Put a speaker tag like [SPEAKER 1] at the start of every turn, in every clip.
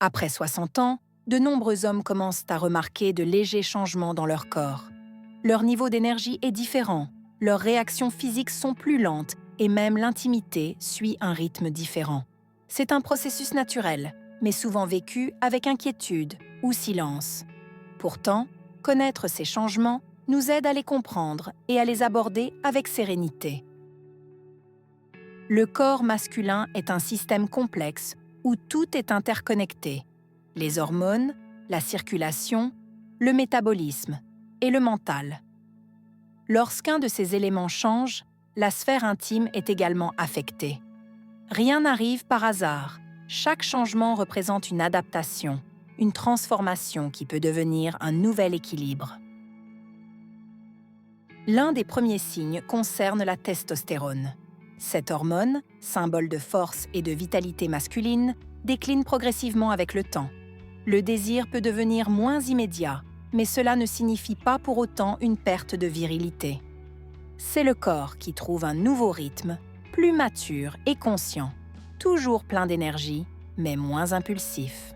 [SPEAKER 1] Après 60 ans, de nombreux hommes commencent à remarquer de légers changements dans leur corps. Leur niveau d'énergie est différent, leurs réactions physiques sont plus lentes et même l'intimité suit un rythme différent. C'est un processus naturel, mais souvent vécu avec inquiétude ou silence. Pourtant, connaître ces changements nous aide à les comprendre et à les aborder avec sérénité. Le corps masculin est un système complexe où tout est interconnecté. Les hormones, la circulation, le métabolisme et le mental. Lorsqu'un de ces éléments change, la sphère intime est également affectée. Rien n'arrive par hasard. Chaque changement représente une adaptation, une transformation qui peut devenir un nouvel équilibre. L'un des premiers signes concerne la testostérone. Cette hormone, symbole de force et de vitalité masculine, décline progressivement avec le temps. Le désir peut devenir moins immédiat, mais cela ne signifie pas pour autant une perte de virilité. C'est le corps qui trouve un nouveau rythme, plus mature et conscient, toujours plein d'énergie, mais moins impulsif.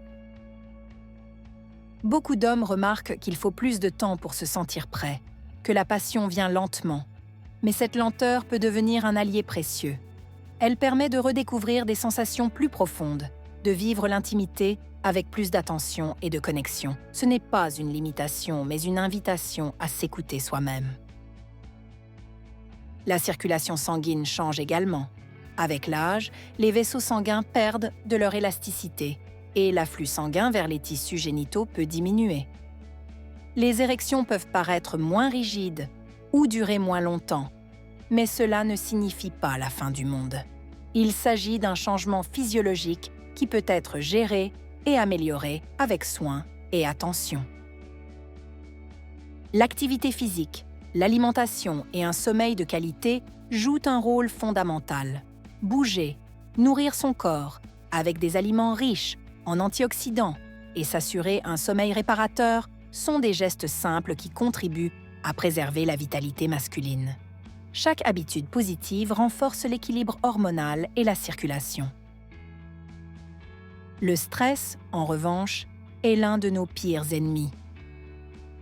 [SPEAKER 1] Beaucoup d'hommes remarquent qu'il faut plus de temps pour se sentir prêt, que la passion vient lentement. Mais cette lenteur peut devenir un allié précieux. Elle permet de redécouvrir des sensations plus profondes, de vivre l'intimité avec plus d'attention et de connexion. Ce n'est pas une limitation, mais une invitation à s'écouter soi-même. La circulation sanguine change également. Avec l'âge, les vaisseaux sanguins perdent de leur élasticité et l'afflux sanguin vers les tissus génitaux peut diminuer. Les érections peuvent paraître moins rigides ou durer moins longtemps, mais cela ne signifie pas la fin du monde. Il s'agit d'un changement physiologique qui peut être géré et amélioré avec soin et attention. L'activité physique, l'alimentation et un sommeil de qualité jouent un rôle fondamental. Bouger, nourrir son corps avec des aliments riches en antioxydants et s'assurer un sommeil réparateur sont des gestes simples qui contribuent à préserver la vitalité masculine. Chaque habitude positive renforce l'équilibre hormonal et la circulation. Le stress, en revanche, est l'un de nos pires ennemis.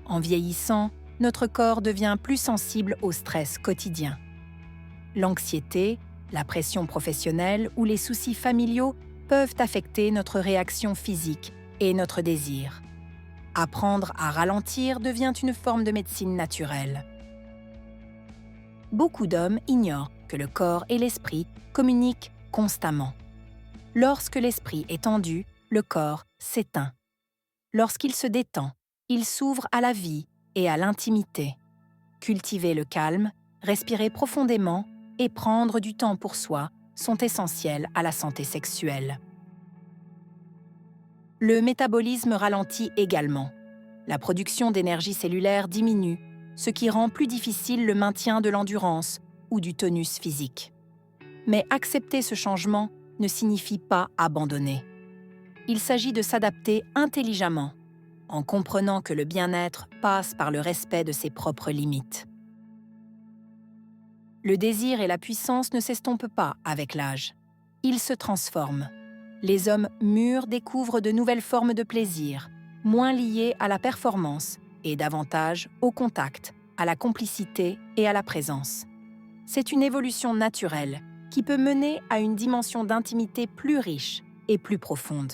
[SPEAKER 1] En vieillissant, notre corps devient plus sensible au stress quotidien. L'anxiété, la pression professionnelle ou les soucis familiaux peuvent affecter notre réaction physique et notre désir. Apprendre à ralentir devient une forme de médecine naturelle. Beaucoup d'hommes ignorent que le corps et l'esprit communiquent constamment. Lorsque l'esprit est tendu, le corps s'éteint. Lorsqu'il se détend, il s'ouvre à la vie et à l'intimité. Cultiver le calme, respirer profondément et prendre du temps pour soi sont essentiels à la santé sexuelle. Le métabolisme ralentit également. La production d'énergie cellulaire diminue, ce qui rend plus difficile le maintien de l'endurance ou du tonus physique. Mais accepter ce changement ne signifie pas abandonner. Il s'agit de s'adapter intelligemment, en comprenant que le bien-être passe par le respect de ses propres limites. Le désir et la puissance ne s'estompent pas avec l'âge. Ils se transforment. Les hommes mûrs découvrent de nouvelles formes de plaisir, moins liées à la performance et davantage au contact, à la complicité et à la présence. C'est une évolution naturelle qui peut mener à une dimension d'intimité plus riche et plus profonde.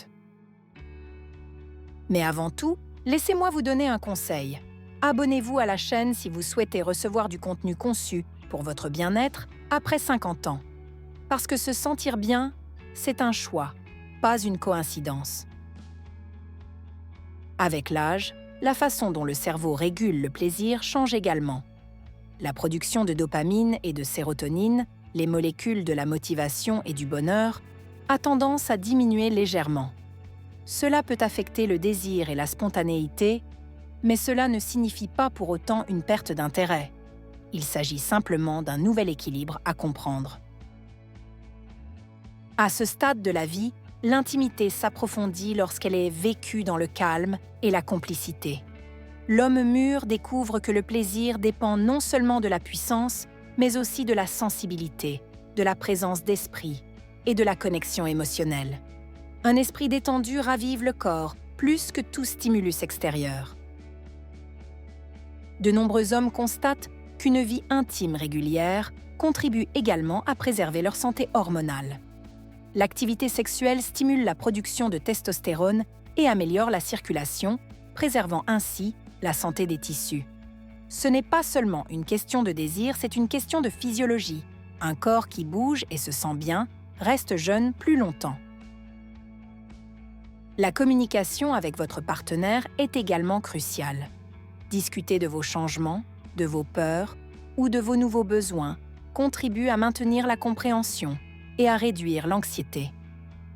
[SPEAKER 1] Mais avant tout, laissez-moi vous donner un conseil. Abonnez-vous à la chaîne si vous souhaitez recevoir du contenu conçu pour votre bien-être après 50 ans. Parce que se sentir bien, c'est un choix, pas une coïncidence. Avec l'âge, la façon dont le cerveau régule le plaisir change également. La production de dopamine et de sérotonine, les molécules de la motivation et du bonheur, a tendance à diminuer légèrement. Cela peut affecter le désir et la spontanéité, mais cela ne signifie pas pour autant une perte d'intérêt. Il s'agit simplement d'un nouvel équilibre à comprendre. À ce stade de la vie, l'intimité s'approfondit lorsqu'elle est vécue dans le calme et la complicité. L'homme mûr découvre que le plaisir dépend non seulement de la puissance, mais aussi de la sensibilité, de la présence d'esprit et de la connexion émotionnelle. Un esprit détendu ravive le corps, plus que tout stimulus extérieur. De nombreux hommes constatent qu'une vie intime régulière contribue également à préserver leur santé hormonale. L'activité sexuelle stimule la production de testostérone et améliore la circulation, préservant ainsi la santé des tissus. Ce n'est pas seulement une question de désir, c'est une question de physiologie. Un corps qui bouge et se sent bien reste jeune plus longtemps. La communication avec votre partenaire est également cruciale. Discuter de vos changements, de vos peurs ou de vos nouveaux besoins contribue à maintenir la compréhension et à réduire l'anxiété.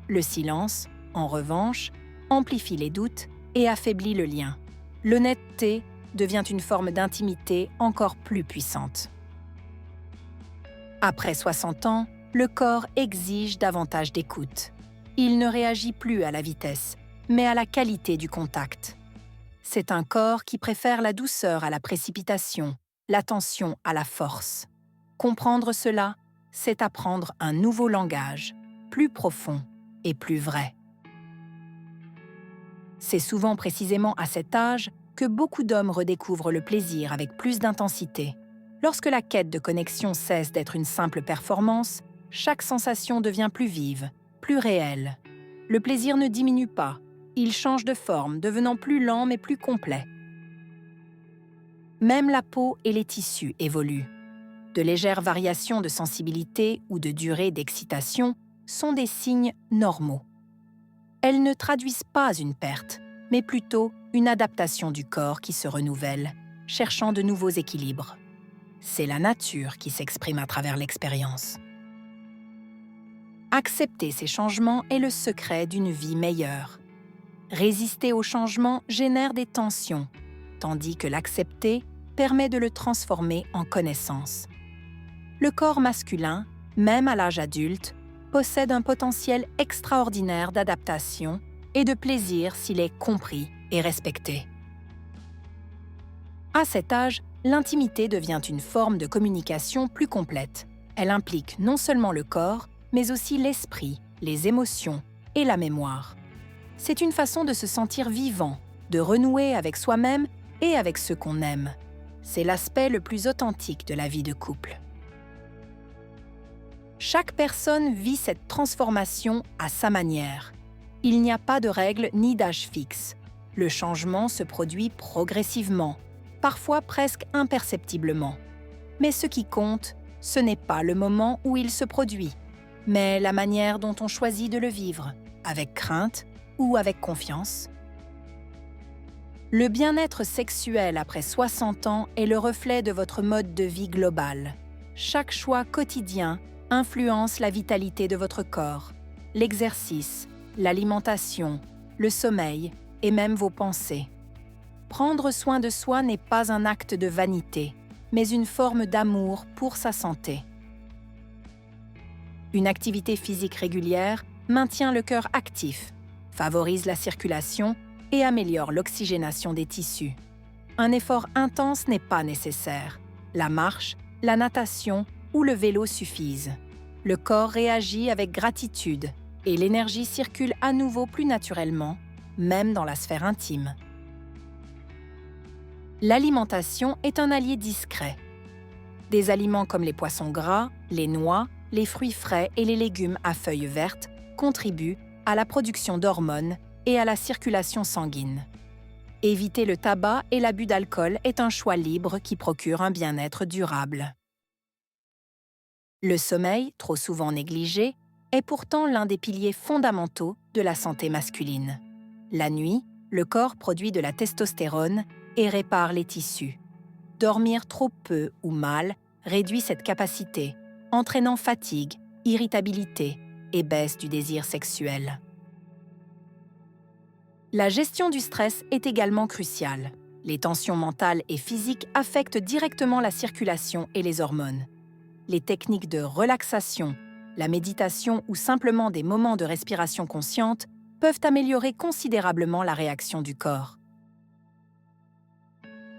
[SPEAKER 1] Le silence, en revanche, amplifie les doutes et affaiblit le lien. L'honnêteté devient une forme d'intimité encore plus puissante. Après 60 ans, le corps exige davantage d'écoute. Il ne réagit plus à la vitesse, mais à la qualité du contact. C'est un corps qui préfère la douceur à la précipitation, l'attention à la force. Comprendre cela, c'est apprendre un nouveau langage, plus profond et plus vrai. C'est souvent précisément à cet âge que beaucoup d'hommes redécouvrent le plaisir avec plus d'intensité. Lorsque la quête de connexion cesse d'être une simple performance, chaque sensation devient plus vive, plus réelle. Le plaisir ne diminue pas, il change de forme, devenant plus lent mais plus complet. Même la peau et les tissus évoluent. De légères variations de sensibilité ou de durée d'excitation sont des signes normaux. Elles ne traduisent pas une perte, mais plutôt une adaptation du corps qui se renouvelle, cherchant de nouveaux équilibres. C'est la nature qui s'exprime à travers l'expérience. Accepter ces changements est le secret d'une vie meilleure. Résister au changement génère des tensions, tandis que l'accepter permet de le transformer en connaissance. Le corps masculin, même à l'âge adulte, possède un potentiel extraordinaire d'adaptation et de plaisir s'il est compris et respecté. À cet âge, l'intimité devient une forme de communication plus complète. Elle implique non seulement le corps, mais aussi l'esprit, les émotions et la mémoire. C'est une façon de se sentir vivant, de renouer avec soi-même et avec ceux qu'on aime. C'est l'aspect le plus authentique de la vie de couple. Chaque personne vit cette transformation à sa manière. Il n'y a pas de règle ni d'âge fixe. Le changement se produit progressivement, parfois presque imperceptiblement. Mais ce qui compte, ce n'est pas le moment où il se produit, mais la manière dont on choisit de le vivre, avec crainte ou avec confiance. Le bien-être sexuel après 60 ans est le reflet de votre mode de vie global. Chaque choix quotidien influence la vitalité de votre corps, l'exercice, l'alimentation, le sommeil et même vos pensées. Prendre soin de soi n'est pas un acte de vanité, mais une forme d'amour pour sa santé. Une activité physique régulière maintient le cœur actif, favorise la circulation et améliore l'oxygénation des tissus. Un effort intense n'est pas nécessaire. La marche, la natation ou le vélo suffisent. Le corps réagit avec gratitude et l'énergie circule à nouveau plus naturellement, même dans la sphère intime. L'alimentation est un allié discret. Des aliments comme les poissons gras, les noix, les fruits frais et les légumes à feuilles vertes contribuent à la production d'hormones et à la circulation sanguine. Éviter le tabac et l'abus d'alcool est un choix libre qui procure un bien-être durable. Le sommeil, trop souvent négligé, est pourtant l'un des piliers fondamentaux de la santé masculine. La nuit, le corps produit de la testostérone et répare les tissus. Dormir trop peu ou mal réduit cette capacité, entraînant fatigue, irritabilité et baisse du désir sexuel. La gestion du stress est également cruciale. Les tensions mentales et physiques affectent directement la circulation et les hormones. Les techniques de relaxation, la méditation ou simplement des moments de respiration consciente peuvent améliorer considérablement la réaction du corps.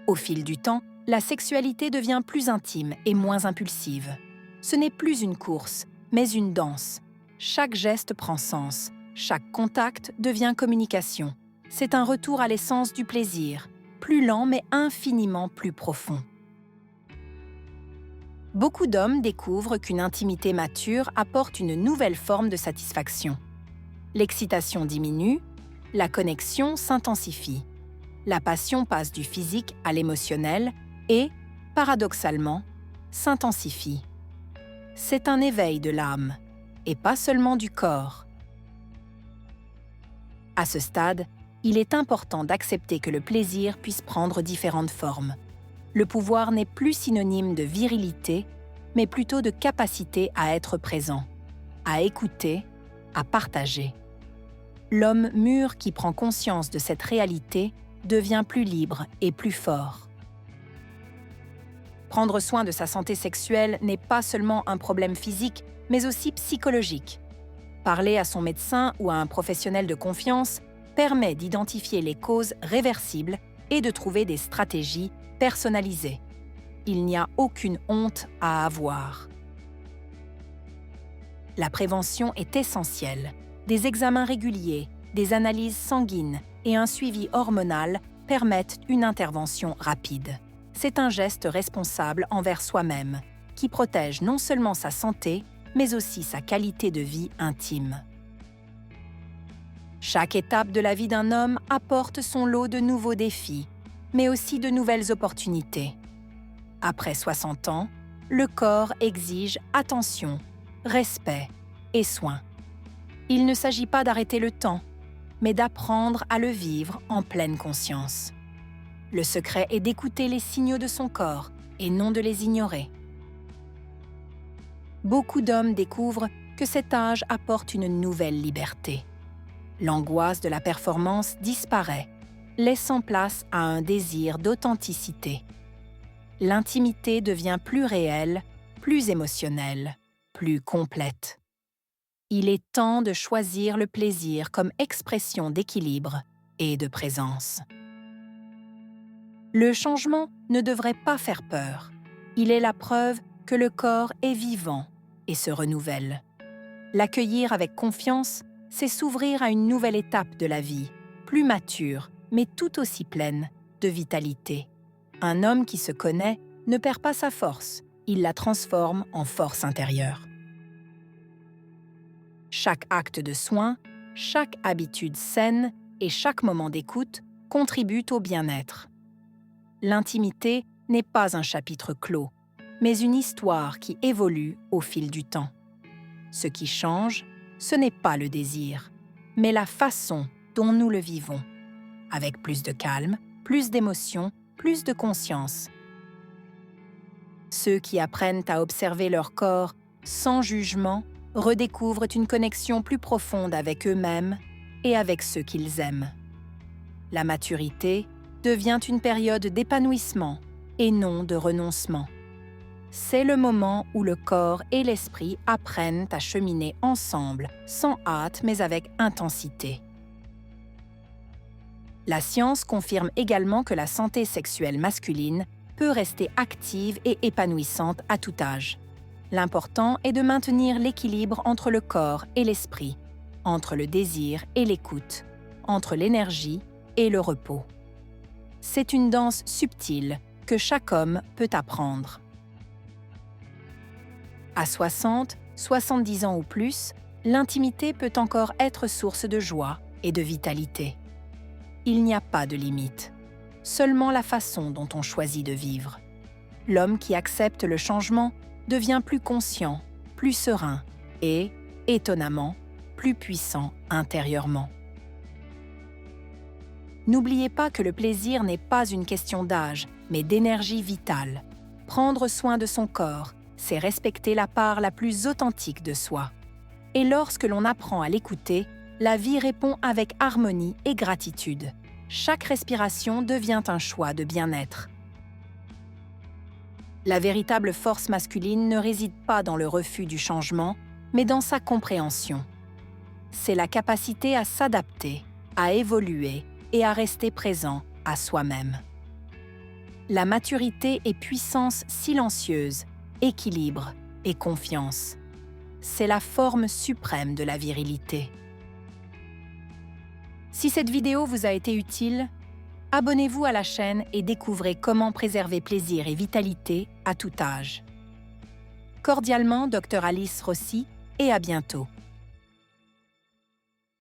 [SPEAKER 1] Au fil du temps, la sexualité devient plus intime et moins impulsive. Ce n'est plus une course, mais une danse. Chaque geste prend sens, Chaque contact devient communication. C'est un retour à l'essence du plaisir, plus lent mais infiniment plus profond. Beaucoup d'hommes découvrent qu'une intimité mature apporte une nouvelle forme de satisfaction. L'excitation diminue, la connexion s'intensifie. La passion passe du physique à l'émotionnel et, paradoxalement, s'intensifie. C'est un éveil de l'âme, et pas seulement du corps. À ce stade, il est important d'accepter que le plaisir puisse prendre différentes formes. Le pouvoir n'est plus synonyme de virilité, mais plutôt de capacité à être présent, à écouter, à partager. L'homme mûr qui prend conscience de cette réalité devient plus libre et plus fort. Prendre soin de sa santé sexuelle n'est pas seulement un problème physique, mais aussi psychologique. Parler à son médecin ou à un professionnel de confiance permet d'identifier les causes réversibles et de trouver des stratégies personnalisées. Il n'y a aucune honte à avoir. La prévention est essentielle. Des examens réguliers, des analyses sanguines et un suivi hormonal permettent une intervention rapide. C'est un geste responsable envers soi-même, qui protège non seulement sa santé, mais aussi sa qualité de vie intime. Chaque étape de la vie d'un homme apporte son lot de nouveaux défis, mais aussi de nouvelles opportunités. Après 60 ans, le corps exige attention, respect et soin. Il ne s'agit pas d'arrêter le temps, mais d'apprendre à le vivre en pleine conscience. Le secret est d'écouter les signaux de son corps et non de les ignorer. Beaucoup d'hommes découvrent que cet âge apporte une nouvelle liberté. L'angoisse de la performance disparaît, laissant place à un désir d'authenticité. L'intimité devient plus réelle, plus émotionnelle, plus complète. Il est temps de choisir le plaisir comme expression d'équilibre et de présence. Le changement ne devrait pas faire peur. Il est la preuve que le corps est vivant et se renouvelle. L'accueillir avec confiance, c'est s'ouvrir à une nouvelle étape de la vie, plus mature, mais tout aussi pleine de vitalité. Un homme qui se connaît ne perd pas sa force, il la transforme en force intérieure. Chaque acte de soin, chaque habitude saine et chaque moment d'écoute contribuent au bien-être. L'intimité n'est pas un chapitre clos, mais une histoire qui évolue au fil du temps. Ce qui change, ce n'est pas le désir, mais la façon dont nous le vivons, avec plus de calme, plus d'émotion, plus de conscience. Ceux qui apprennent à observer leur corps sans jugement redécouvrent une connexion plus profonde avec eux-mêmes et avec ceux qu'ils aiment. La maturité devient une période d'épanouissement et non de renoncement. C'est le moment où le corps et l'esprit apprennent à cheminer ensemble, sans hâte mais avec intensité. La science confirme également que la santé sexuelle masculine peut rester active et épanouissante à tout âge. L'important est de maintenir l'équilibre entre le corps et l'esprit, entre le désir et l'écoute, entre l'énergie et le repos. C'est une danse subtile que chaque homme peut apprendre. À 60, 70 ans ou plus, l'intimité peut encore être source de joie et de vitalité. Il n'y a pas de limite, seulement la façon dont on choisit de vivre. L'homme qui accepte le changement devient plus conscient, plus serein et, étonnamment, plus puissant intérieurement. N'oubliez pas que le plaisir n'est pas une question d'âge, mais d'énergie vitale. Prendre soin de son corps, c'est respecter la part la plus authentique de soi. Et lorsque l'on apprend à l'écouter, la vie répond avec harmonie et gratitude. Chaque respiration devient un choix de bien-être. La véritable force masculine ne réside pas dans le refus du changement, mais dans sa compréhension. C'est la capacité à s'adapter, à évoluer et à rester présent à soi-même. La maturité est puissance silencieuse, équilibre et confiance. C'est la forme suprême de la virilité. Si cette vidéo vous a été utile, abonnez-vous à la chaîne et découvrez comment préserver plaisir et vitalité à tout âge. Cordialement, Dr Alice Rossi, et à bientôt.